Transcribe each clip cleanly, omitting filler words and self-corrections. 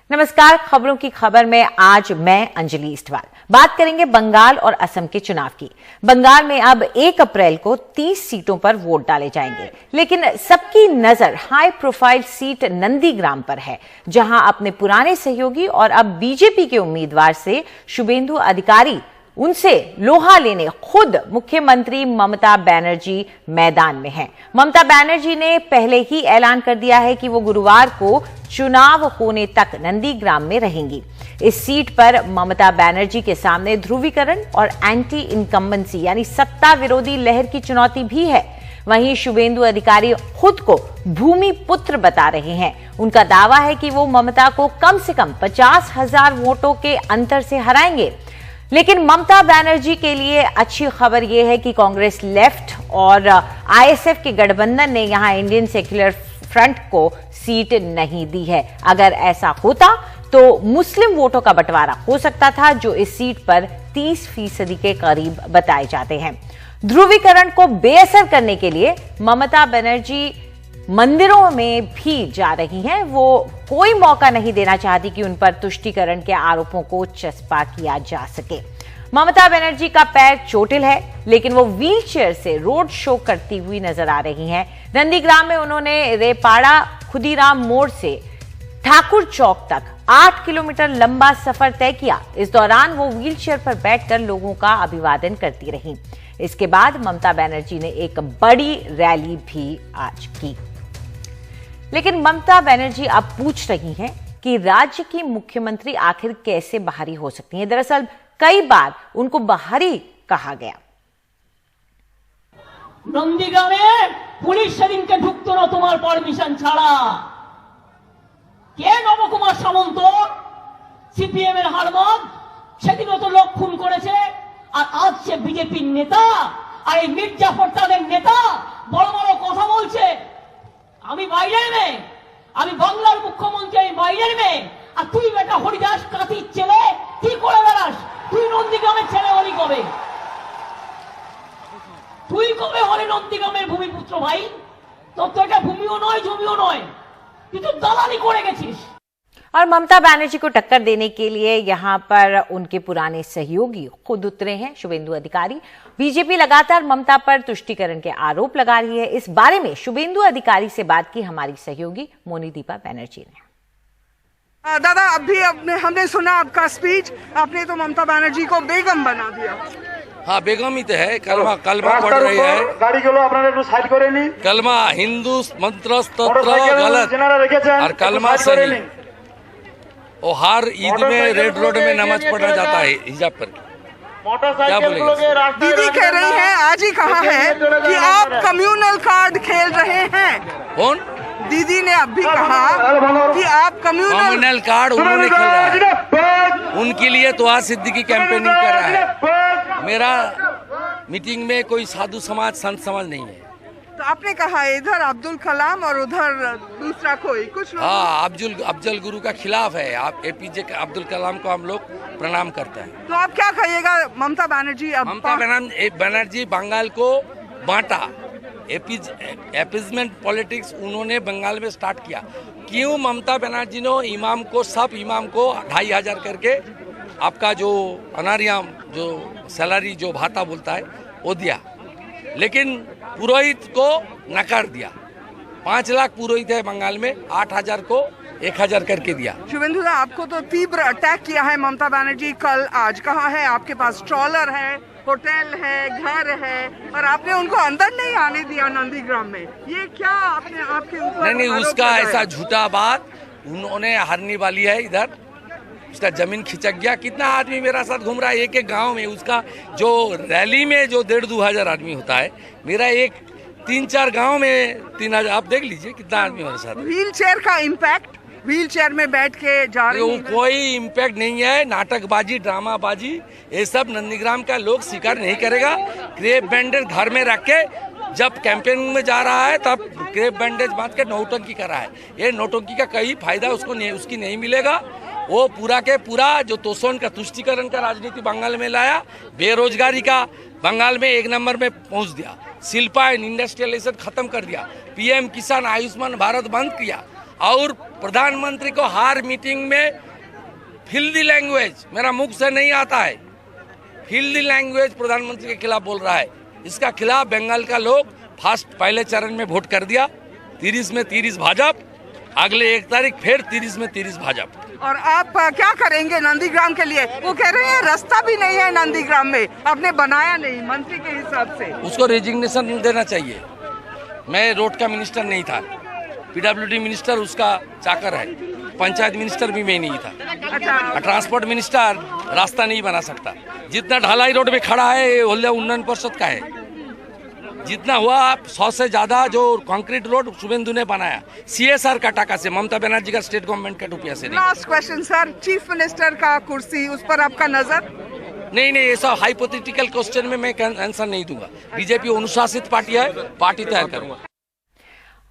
नमस्कार, खबरों की खबर में आज मैं अंजलि इस्टवाल। बात करेंगे बंगाल और असम के चुनाव की। बंगाल में अब 1 अप्रैल को 30 सीटों पर वोट डाले जाएंगे, लेकिन सबकी नजर हाई प्रोफाइल सीट नंदीग्राम पर है, जहां अपने पुराने सहयोगी और अब बीजेपी के उम्मीदवार से शुभेंदु अधिकारी उनसे लोहा लेने खुद मुख्यमंत्री ममता बनर्जी मैदान में हैं। ममता बनर्जी ने पहले ही ऐलान कर दिया है कि वो गुरुवार को चुनाव होने तक नंदीग्राम में रहेंगी। इस सीट पर ममता बनर्जी के सामने ध्रुवीकरण और एंटी इनकम्बेंसी यानी सत्ता विरोधी लहर की चुनौती भी है। वहीं शुभेंदु अधिकारी खुद को भूमि पुत्र बता रहे हैं। उनका दावा है कि वो ममता को कम से कम 50,000 वोटों के अंतर से हराएंगे। लेकिन ममता बनर्जी के लिए अच्छी खबर यह है कि कांग्रेस लेफ्ट और आईएसएफ के गठबंधन ने यहां इंडियन सेक्युलर फ्रंट को सीट नहीं दी है। अगर ऐसा होता तो मुस्लिम वोटों का बंटवारा हो सकता था, जो इस सीट पर 30% के करीब बताए जाते हैं। ध्रुवीकरण को बेअसर करने के लिए ममता बनर्जी मंदिरों में भी जा रही हैं। वो कोई मौका नहीं देना चाहती कि उन पर तुष्टीकरण के आरोपों को चस्पा किया जा सके। ममता बनर्जी का पैर चोटिल है, लेकिन वो व्हीलचेयर से रोड शो करती हुई नजर आ रही हैं। नंदीग्राम में उन्होंने रेपाड़ा खुदीराम मोड़ से ठाकुर चौक तक 8 किलोमीटर लंबा सफर तय किया। इस दौरान वो व्हीलचेयर पर बैठकर लोगों का अभिवादन करती रही। इसके बाद ममता बनर्जी ने एक बड़ी रैली भी आज की। लेकिन ममता बनर्जी अब पूछ रही हैं कि राज्य की मुख्यमंत्री आखिर कैसे बाहरी हो सकती हैं। दरअसल कई बार उनको बाहरी कहा गया। नंदीग्रामे पुलिस সেদিনকে ঢুকতো না তোমার পারমিশন ছাড়া। কে নবকুমার সামন্ত সিপিএম এর হারমাদ, সেদিনও তো লোক খুন করেছে। আর আজ সে বিজেপির নেতা, আর এই মির্জাফর তাদের নেতা বড় বড় কথা বলছে। আমি বাইরের মেয়ে, আমি বাংলার মুখ্যমন্ত্রী, আমি বাইরের মেয়ে। আর তুই বেটা হরিদাস কাঁতির ছেলে কি করে বেড়াস? তুই নন্দীগ্রামের ছেলে হলি কবে? তুই কবে হলি নন্দীগ্রামের ভূমিপুত্র ভাই? তোর তো এটা ভূমিও নয়, জমিও নয়, তুই তো দালালি করে গেছিস। और ममता बनर्जी को टक्कर देने के लिए यहां पर उनके पुराने सहयोगी खुद उतरे हैं। शुभेंदु अधिकारी, बीजेपी लगातार ममता पर तुष्टीकरण के आरोप लगा रही है। इस बारे में शुभेंदु अधिकारी से बात की हमारी सहयोगी मोनीदीपा बनर्जी ने। दादा, अभी हमने सुना आपका स्पीच। आपने तो ममता बनर्जी को बेगम बना दिया। हाँ, बेगम ही तो है। कलमा पढ़ रही है। कलमा हिंदू मंत्र स्तोत्र गलत और कलमा सही। और हर ईद में रेड रोड में नमाज पढ़ना जाता है हिजाब पर। क्या बोलेंगे? दीदी कह रही हैं, आज ही कहा है कि आप कम्युनल कार्ड खेल रहे हैं। कौन? दीदी ने अभी कहा कि आप कम्युनल कार्ड उन्होंने खेला है। उनके लिए तो आज सिद्दीकी कैंपेनिंग कर रहा है। मेरा मीटिंग में कोई साधु समाज संत समाज नहीं है। तो आपने कहा इधर अब्दुल कलाम और उधर दूसरा कोई कुछ लोग। हाँ, अफजल गुरु का खिलाफ है। आप एपीजे अब्दुल कलाम को हम लोग प्रणाम करते हैं। तो आप क्या कहिएगा? ममता बनर्जी बनर्जी बंगाल को बांटा। एपीजमेंट पॉलिटिक्स उन्होंने बंगाल में स्टार्ट किया। क्यों? ममता बनर्जी ने इमाम को, सब इमाम को 2,500 करके आपका जो अनारियाम जो सैलरी जो भाता बोलता है वो दिया, लेकिन पुरोहित को नकार दिया। 5 लाख पुरोहित है बंगाल में, 8,000 को 1,000 करके दिया। शुभेंदु दा, आपको तो तीव्र अटैक किया है ममता बनर्जी कल आज। कहा है आपके पास ट्रॉलर है, होटल है, घर है, और आपने उनको अंदर नहीं आने दिया नंदीग्राम में। ये क्या आपने आपके ऊपर? नहीं, उसका ऐसा झूठा बात। उन्होंने हारने वाली है इधर, उसका जमीन खिंचक गया। कितना आदमी मेरा साथ घूम रहा है एक गांव में। उसका जो रैली में जो 1,500-2 हजार आदमी होता है, मेरा एक 3-4 गांव में 3,000। आप देख लीजिए कितना आदमी मेरे साथ। व्हील चेयर का इम्पैक्ट, व्हील चेयर में बैठ के जा रही है। कोई इम्पैक्ट नहीं है। नाटकबाजी, ड्रामाबाजी, ये सब नंदीग्राम का लोग स्वीकार नहीं करेगा। क्रेप बैंडेज घर में रख के जब कैंपेनिंग में जा रहा है तब क्रेप बैंडेज बांध के नौटंकी कर रहा है। ये नौटंकी का कई फायदा उसको उसकी नहीं मिलेगा। वो पूरा के पूरा जो तोषण का तुष्टीकरण का राजनीति बंगाल में लाया, बेरोजगारी का बंगाल में 1 नंबर में पहुंच दिया, शिल्पा एंड इंडस्ट्रियलाइजेशन खत्म कर दिया, पीएम किसान आयुष्मान भारत बंद किया, और प्रधानमंत्री को हर मीटिंग में फिल्दी लैंग्वेज, मेरा मुख से नहीं आता है, फिल्दी लैंग्वेज प्रधानमंत्री के खिलाफ बोल रहा है। इसका खिलाफ बंगाल का लोग फर्स्ट पहले चरण में वोट कर दिया, 30 में 30 भाजपा, अगले 1 तारीख फिर 30 में 30 भाजपा। और आप क्या करेंगे नंदीग्राम के लिए? वो कह रहे हैं रास्ता भी नहीं है नंदीग्राम में, आपने बनाया नहीं मंत्री के हिसाब से। उसको रेजिग्नेशन देना चाहिए। मैं रोड का मिनिस्टर नहीं था, पीडब्ल्यूडी मिनिस्टर उसका चाकर है, पंचायत मिनिस्टर भी मैं नहीं था। अच्छा, ट्रांसपोर्ट मिनिस्टर रास्ता नहीं बना सकता। जितना ढलाई रोड में खड़ा है ये होल्डिया उन्नयन परिषद का है। जितना हुआ 100 से ज्यादा जो कंक्रीट रोड शुभेंदु ने बनाया CSR का टाका से, ममता बनर्जी का स्टेट गवर्नमेंट का रुपया से नहीं। Last question sir, chief minister का कुर्सी, उस पर आपका नजर? नहीं, ये सब हाइपोथेटिकल क्वेश्चन में मैं आंसर नहीं दूंगा। बीजेपी अनुशासित पार्टी है, पार्टी तय करूंगा।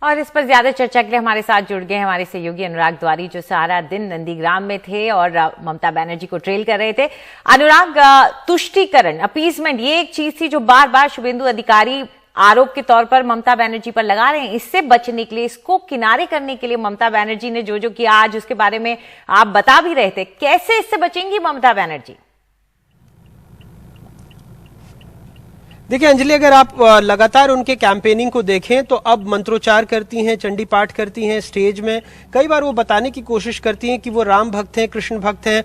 और इस पर ज्यादा चर्चा के लिए हमारे साथ जुड़ गए हमारे सहयोगी अनुराग द्वारी, जो सारा दिन नंदीग्राम में थे और ममता बनर्जी को ट्रेल कर रहे थे। अनुराग, तुष्टीकरण, अपीजमेंट, ये एक चीज थी जो बार बार शुभेंदु अधिकारी आरोप के तौर पर ममता बनर्जी पर लगा रहे हैं। इससे बचने के लिए, इसको किनारे करने के लिए ममता बनर्जी ने जो जो किया, आज उसके बारे में आप बता भी रहे थे। कैसे इससे बचेंगी ममता बनर्जी? देखिए अंजलि, अगर आप लगातार उनके कैंपेनिंग को देखें तो अब मंत्रोच्चार करती हैं, चंडी पाठ करती हैं स्टेज में। कई बार वो बताने की कोशिश करती हैं कि वो राम भक्त हैं, कृष्ण भक्त हैं।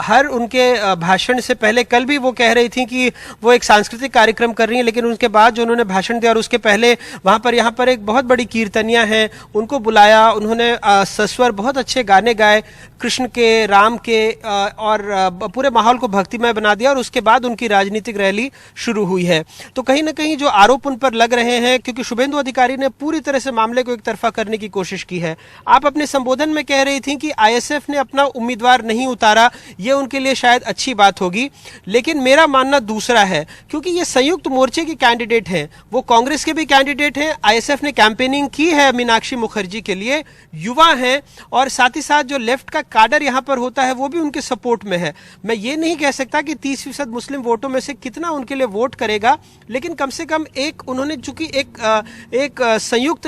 हर उनके भाषण से पहले, कल भी वो कह रही थी कि वो एक सांस्कृतिक कार्यक्रम कर रही हैं, लेकिन उसके बाद जो उन्होंने भाषण दिया और उसके पहले यहाँ पर एक बहुत बड़ी कीर्तनिया है, उनको बुलाया, उन्होंने सस्वर बहुत अच्छे गाने गाए कृष्ण के, राम के, और पूरे माहौल को भक्तिमय बना दिया। और उसके बाद उनकी राजनीतिक रैली शुरू हुई है। तो कहीं ना कहीं जो आरोप उन पर लग रहे हैं, क्योंकि शुभेंदु अधिकारी ने पूरी तरह से मामले को एक तरफा करने की कोशिश की है। आप अपने संबोधन में कह रही थी कि आईएसएफ ने अपना उम्मीदवार नहीं उतारा, ये उनके लिए शायद अच्छी बात होगी, लेकिन मेरा मानना दूसरा है, क्योंकि ये संयुक्त मोर्चे के कैंडिडेट हैं, वो कांग्रेस के भी कैंडिडेट हैं। आईएसएफ ने कैंपेनिंग की है मीनाक्षी मुखर्जी के लिए, युवा हैं, और साथ ही साथ जो लेफ्ट का काडर यहां पर होता है वो भी उनके सपोर्ट में है। मैं ये नहीं कह सकता कि 30% मुस्लिम वोटों में से कितना उनके लिए वोट करेगा, लेकिन कम से कम एक उन्होंने चूंकि एक संयुक्त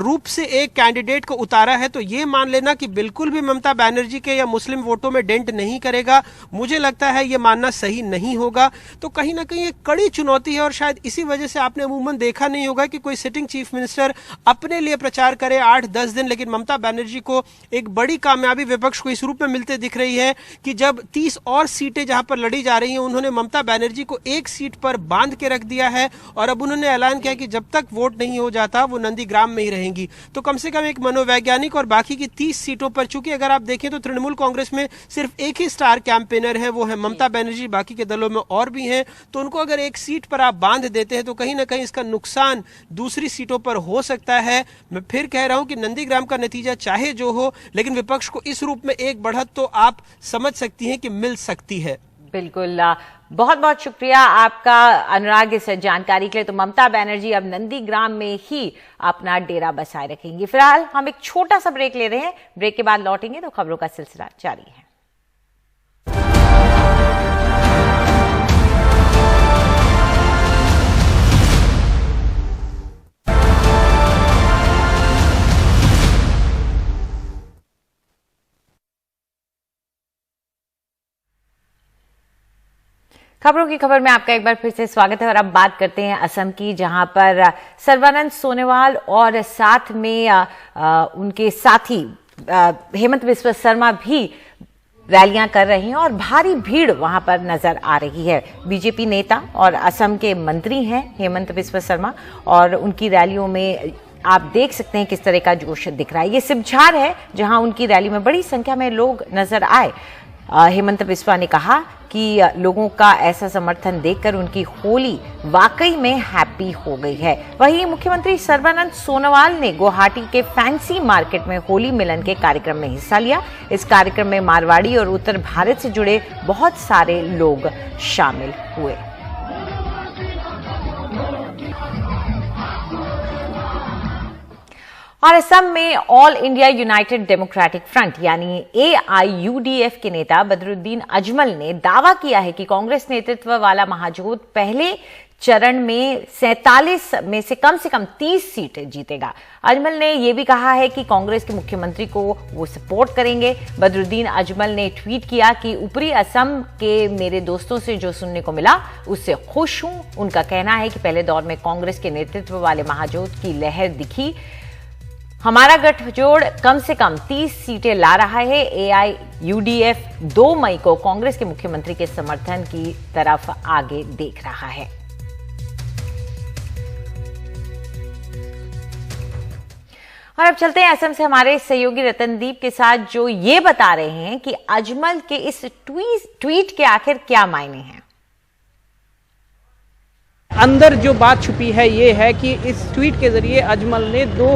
रूप से एक कैंडिडेट को उतारा है, तो ये मान लेना कि बिल्कुल भी ममता बनर्जी के या मुस्लिम वोटों में डेंट नहीं करेगा, मुझे लगता है ये मानना सही नहीं होगा। तो कहीं ना कहीं एक कड़ी चुनौती है, और शायद इसी वजह से आपने अमूमन देखा नहीं होगा कि कोई सिटिंग चीफ मिनिस्टर अपने लिए प्रचार करे 8-10 दिन, लेकिन ममता बनर्जी को एक बड़ी कामयाबी विपक्ष को इस रूप में मिलते दिख रही है कि जब 30 और सीटें जहां पर लड़ी जा रही हैं, उन्होंने ममता बनर्जी को एक सीट पर बांध के रख दिया है, और अब उन्होंने ऐलान किया कि जब तक वोट नहीं हो जाता वो नंदीग्राम में ही रहेंगी। तो कम से कम एक मनोवैज्ञानिक, और बाकी की 30 सीटों पर, चूंकि अगर आप देखें तो तृणमूल कांग्रेस में सिर्फ एक ही स्टार कैंपेनर है, वो है ममता बनर्जी, बाकी के दलों में और भी हैं। तो उनको अगर एक सीट पर आप बांध देते हैं तो कहीं ना कहीं इसका नुकसान दूसरी सीटों पर हो सकता है। मैं फिर कह रहा हूं कि नंदीग्राम का नतीजा चाहे जो हो, लेकिन विपक्ष को इस रूप में एक बढ़त तो आप समझ सकती हैं कि मिल सकती है। बिल्कुल, बहुत बहुत शुक्रिया आपका अनुराग इस जानकारी के लिए। तो ममता बनर्जी अब नंदीग्राम में ही अपना डेरा बसाए रखेंगी। फिलहाल हम एक छोटा सा ब्रेक ले रहे हैं, ब्रेक के बाद लौटेंगे तो खबरों का सिलसिला जारी है। खबरों की खबर में आपका एक बार फिर से स्वागत है, और अब बात करते हैं असम की, जहां पर सर्बानंद सोनोवाल और साथ में उनके साथी हेमंत बिस्वा शर्मा भी रैलियां कर रहे हैं और भारी भीड़ वहां पर नजर आ रही है। बीजेपी नेता और असम के मंत्री हैं हेमंत बिस्वा शर्मा, और उनकी रैलियों में आप देख सकते हैं किस तरह का जोश दिख रहा है। ये सिबझार है जहां उनकी रैली में बड़ी संख्या में लोग नजर आए। हेमंत बिस्वा ने कहा कि लोगों का ऐसा समर्थन देखकर उनकी होली वाकई में हैप्पी हो गई है। वहीं मुख्यमंत्री सर्बानंद सोनोवाल ने गुवाहाटी के फैंसी मार्केट में होली मिलन के कार्यक्रम में हिस्सा लिया। इस कार्यक्रम में मारवाड़ी और उत्तर भारत से जुड़े बहुत सारे लोग शामिल हुए। और असम में all India United democratic front यानी AIUDF के नेता बदरुद्दीन अजमल ने दावा किया है कि कांग्रेस नेतृत्व वाला महाजोट पहले चरण में 47 में से कम 30 सीटें जीतेगा। अजमल ने यह भी कहा है कि कांग्रेस के मुख्यमंत्री को वो सपोर्ट करेंगे। बदरुद्दीन अजमल ने ट्वीट किया कि ऊपरी असम के मेरे दोस्तों से जो सुनने को मिला उससे खुश हूं। उनका कहना है कि पहले दौर में कांग्रेस के नेतृत्व वाले महाजोत की लहर दिखी। हमारा गठजोड़ कम से कम 30 सीटें ला रहा है। AIUDF 2 मई को कांग्रेस के मुख्यमंत्री के समर्थन की तरफ आगे देख रहा है। और अब चलते हैं असम से हमारे सहयोगी रतनदीप के साथ, जो ये बता रहे हैं कि अजमल के इस ट्वीट के आखिर क्या मायने हैं। अंदर जो बात छुपी है ये है कि इस ट्वीट के जरिए अजमल ने 2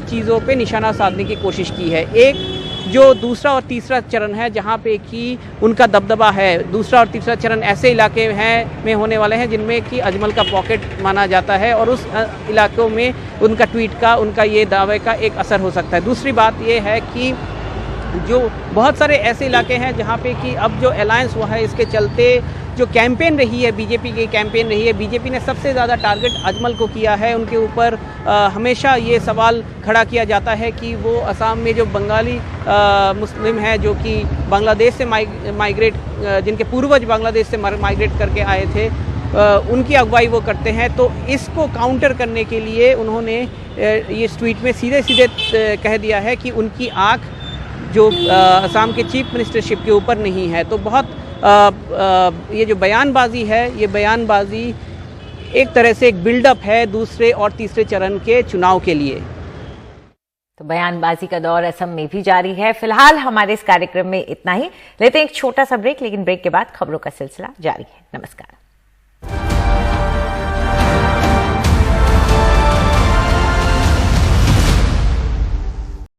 चीज़ों पे निशाना साधने की कोशिश की है। एक जो दूसरा और तीसरा चरण है जहाँ पे कि उनका दबदबा है। दूसरा और तीसरा चरण ऐसे इलाके हैं में होने वाले हैं जिनमें कि अजमल का पॉकेट माना जाता है और उस इलाकों में उनका ट्वीट का, उनका ये दावे का एक असर हो सकता है। दूसरी बात ये है कि जो बहुत सारे ऐसे इलाके हैं जहाँ पे कि अब जो अलायंस हुआ है इसके चलते जो कैंपेन रही है, बीजेपी की कैंपेन रही है, बीजेपी ने सबसे ज़्यादा टारगेट अजमल को किया है। उनके ऊपर हमेशा ये सवाल खड़ा किया जाता है कि वो असम में जो बंगाली मुस्लिम हैं जो कि बांग्लादेश से माइग्रेट, जिनके पूर्वज बांग्लादेश से माइग्रेट करके आए थे, उनकी अगुवाई वो करते हैं। तो इसको काउंटर करने के लिए उन्होंने ये ट्वीट में सीधे सीधे कह दिया है कि उनकी आँख जो असम के चीफ मिनिस्टरशिप के ऊपर नहीं है। तो बहुत ये जो बयानबाजी है, ये बयानबाजी एक तरह से एक बिल्डअप है दूसरे और तीसरे चरण के चुनाव के लिए। तो बयानबाजी का दौर असम में भी जारी है। फिलहाल हमारे इस कार्यक्रम में इतना ही। लेते हैं एक छोटा सा ब्रेक, लेकिन ब्रेक के बाद खबरों का सिलसिला जारी है। नमस्कार।